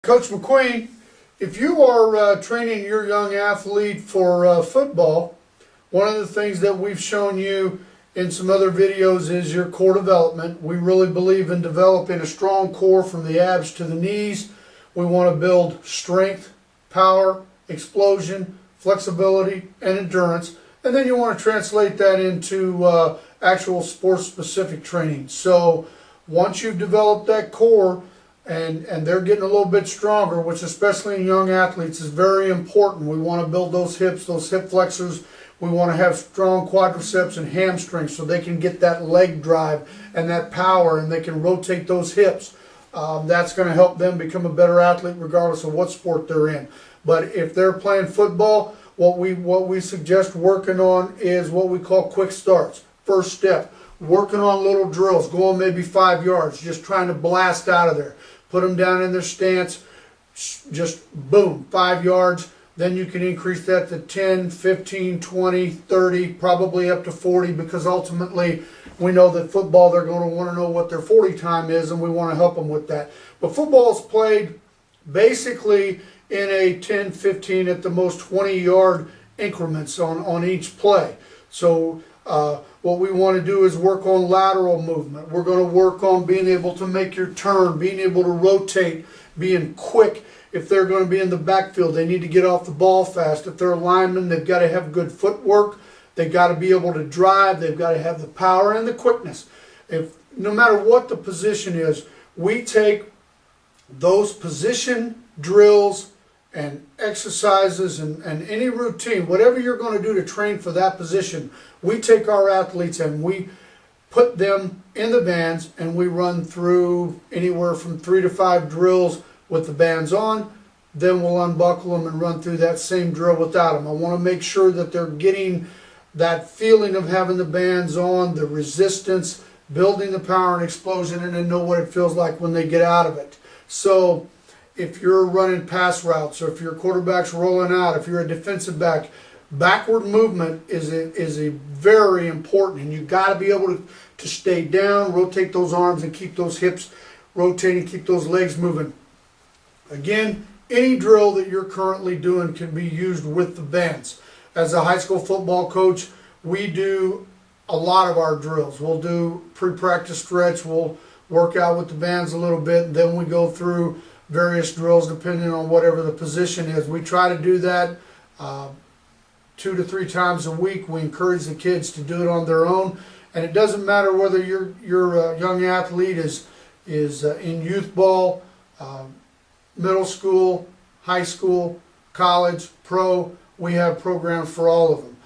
Coach McQueen, if you are training your young athlete for football, one of the things that we've shown you in some other videos is your core development. We really believe in developing a strong core from the abs to the knees. We want to build strength, power, explosion, flexibility, and endurance. And then you want to translate that into actual sports-specific training. So once you've developed that core, and they're getting a little bit stronger, which especially in young athletes is very important. We want to build those hips, those hip flexors. We want to have strong quadriceps and hamstrings so they can get that leg drive and that power, and they can rotate those hips. That's going to help them become a better athlete regardless of what sport they're in. But if they're playing football, what we suggest working on is what we call quick starts. First step, working on little drills, going maybe 5 yards, just trying to blast out of there. Put them down in their stance, just boom, 5 yards. Then you can increase that to 10, 15, 20, 30, probably up to 40, because ultimately we know that football, they're going to want to know what their 40 time is, and we want to help them with that. But football is played basically in a 10, 15, at the most 20-yard increments on each play. So what we want to do is work on lateral movement. We're going to work on being able to make your turn, being able to rotate, being quick. If they're going to be in the backfield, they need to get off the ball fast. If they're a lineman, they've got to have good footwork. They've got to be able to drive. They've got to have the power and the quickness. No matter what the position is, we take those position drills and exercises and any routine, whatever you're going to do to train for that position, we take our athletes and we put them in the bands, and we run through anywhere from 3 to 5 drills with the bands on. Then we'll unbuckle them and run through that same drill without them. I want to make sure that they're getting that feeling of having the bands on, the resistance, building the power and explosion, and then know what it feels like when they get out of it. So if you're running pass routes, or if your quarterback's rolling out, if you're a defensive back, backward movement is a very important, and you've got to be able to stay down, rotate those arms, and keep those hips rotating, keep those legs moving. Again, any drill that you're currently doing can be used with the bands. As a high school football coach, we do a lot of our drills. We'll do pre-practice stretch, we'll work out with the bands a little bit, and then we go through various drills depending on whatever the position is. We try to do that 2 to 3 times a week. We encourage the kids to do it on their own, and it doesn't matter whether your young athlete is in youth ball, middle school, high school, college, pro. We have programs for all of them.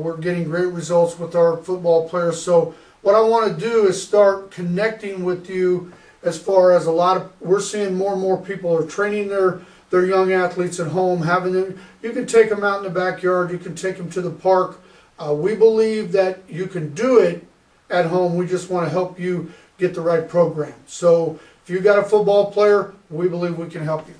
We're getting great results with our football players. So what I want to do is start connecting with you as far as we're seeing more and more people are training their young athletes at home, having them. You can take them out in the backyard, you can take them to the park. We believe that you can do it at home. We just want to help you get the right program. So if you've got a football player, we believe we can help you.